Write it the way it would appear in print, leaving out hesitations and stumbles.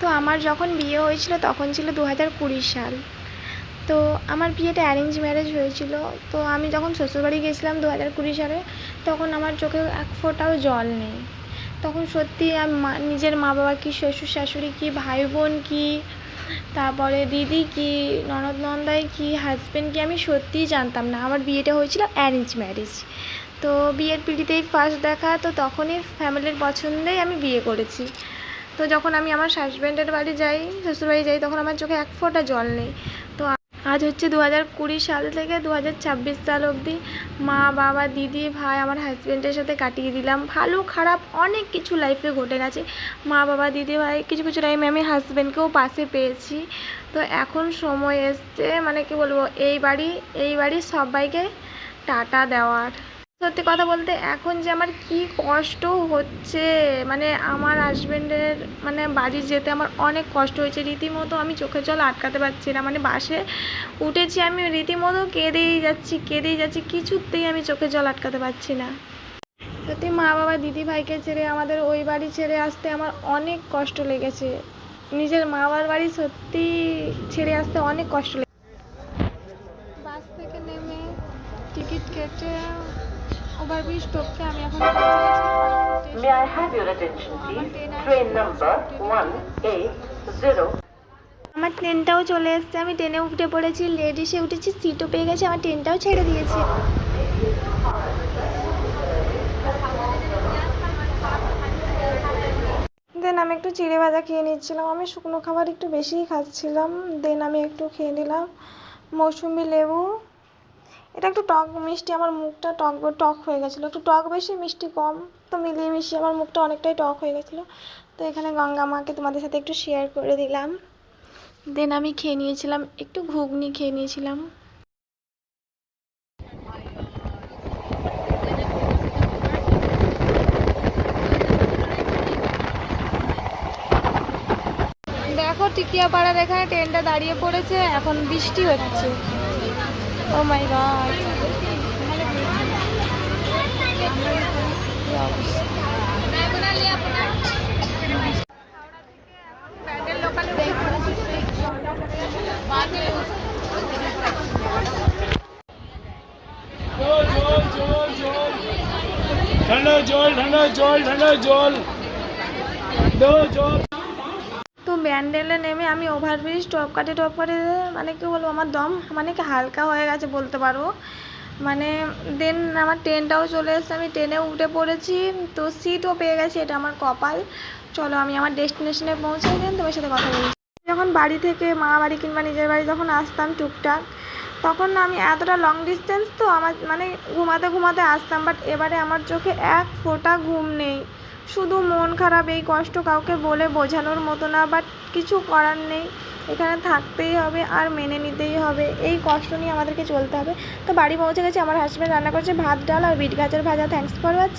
তো আমার যখন বিয়ে হয়েছিল তখন ছিল 2020 সাল। তো আমার বিয়েটা অ্যারেঞ্জ ম্যারেজ হয়েছিল। তো আমি যখন শ্বশুরবাড়ি গেছিলাম 2020 সালে, তখন আমার চোখে এক ফোঁটাও জল নেই। তখন সত্যি নিজের মা বাবা কী, শ্বশুর শাশুড়ি কী, ভাই বোন কী, তারপরে দিদি কী, ননদ নন্দাই কী, হাজব্যান্ড কী, আমি সত্যিই জানতাম না। আমার বিয়েটা হয়েছিল অ্যারেঞ্জ ম্যারেজ। তো বিয়ের পিঁড়িতেই ফার্স্ট দেখা, তো তখনই ফ্যামিলির পছন্দেই আমি বিয়ে করেছি। তো যখন আমি আমার হাজব্যান্ডের বাড়ি যাই, শ্বশুরবাড়ি যাই, তখন আমার চোখে এক ফোঁটা জল নেই। তো আজ হচ্ছে 2020 সাল থেকে 2026 সাল অবধি মা বাবা দিদি ভাই আমার হাজব্যান্ডের সাথে কাটিয়ে দিলাম। ভালো খারাপ অনেক কিছু লাইফে ঘটে গেছে। মা বাবা দিদি ভাই কিছু কিছু টাইমে আমি হাজব্যান্ডকেও পাশে পেয়েছি। তো এখন সময় এসছে, মানে কি বলবো, এই বাড়ি সবাইকে টাটা দেওয়ার। সত্যি কথা বলতে এখন যে আমার কি কষ্ট হচ্ছে, মানে আমার হাজব্যান্ডের মানে বাড়ি যেতে আমার অনেক কষ্ট হয়েছে। রীতিমতো আমি চোখের জল আটকাতে পারছি না। মানে বাসে উঠেছি, আমি রীতিমতো কেঁদেই যাচ্ছি, কিছুতেই আমি চোখের জল আটকাতে পারছি না। সত্যি মা বাবা দিদি ভাইকে ছেড়ে আমাদের ওই বাড়ি ছেড়ে আসতে আমার অনেক কষ্ট লেগেছে। নিজের মা বাবার বাড়ি সত্যি ছেড়ে আসতে অনেক কষ্ট লেগেছে। বাস থেকে নেমে টিকিট কেটে ওভারব্রিজ টপকে আমি এখন May I have your attention, please? Train number 180. আমার ট্রেনটাও চলে এসেছে, আমি ট্রেনে উঠে পড়েছি, লেডিসে উঠেছি, সিটও পেয়ে গেছি, আমার ট্রেনটাও ছেড়ে দিয়েছে। দেন আমি একটু চিড়ে ভাজা খেয়ে নিচ্ছিলাম। আমি শুকনো খাবার একটু বেশিই খাচ্ছিলাম। দেন আমি একটু খেয়ে নিলাম মৌসুমি লেবু। এটা একটু টক মিষ্টি, আমার মুখটা টক হয়ে গেছিলো, একটু টক বেশি মিষ্টি কম, তো মিলিয়ে মিশিয়ে আমার মুখটা অনেকটাই টক হয়ে গেছিলো। তো এখানে গঙ্গা মাকে তোমাদের সাথে একটু শেয়ার করে দিলাম। দেন আমি খেয়ে নিয়েছিলাম একটু ঘুগনি খেয়ে নিয়েছিলাম। দেখো টিকিয়াপাড়ার এখানে ট্রেনটা দাঁড়িয়ে পড়েছে, এখন বৃষ্টি হচ্ছে। ও মাই গড, ঠান্ডা জল ঠান্ডা জল ঠান্ডা জল জল। তো ব্যান্ডেলে নেমে আমি ওভারব্রিজ টপ কাটে মানে কি বলবো, আমার দম মানে কি হালকা হয়ে গেছে বলতে পারো। মানে দেন আমার ট্রেনটাও চলে এসেছে, আমি ট্রেনে উঠে পড়েছি, তো সিটও পেয়ে গেছি, এটা আমার কপাল। চলো আমি আমার ডেস্টিনেশনে পৌঁছাই, দেন তোমার সাথে কথা বলছি। যখন বাড়ি থেকে মা বাড়ি কিংবা নিজের বাড়ি যখন আসতাম টুকটাক, তখন না আমি এতটা লং ডিস্টেন্স, তো আমার মানে ঘুমাতে ঘুমাতে আসতাম, বাট এবারে আমার চোখে এক ফোঁটা ঘুম নেই, শুধু মন খারাপ। এই কষ্ট কাউকে বলে বোঝানোর মতো না, বাট কিছু করার নেই, এখানে থাকতেই হবে আর মেনে নিতেই হবে, এই কষ্ট নিয়ে আমাদেরকে চলতে হবে। তো বাড়ি পৌঁছে গেছি, আমার হাজব্যান্ড রান্না করছে ভাত ডাল আর বিট গাজর ভাজা। Thanks for watching.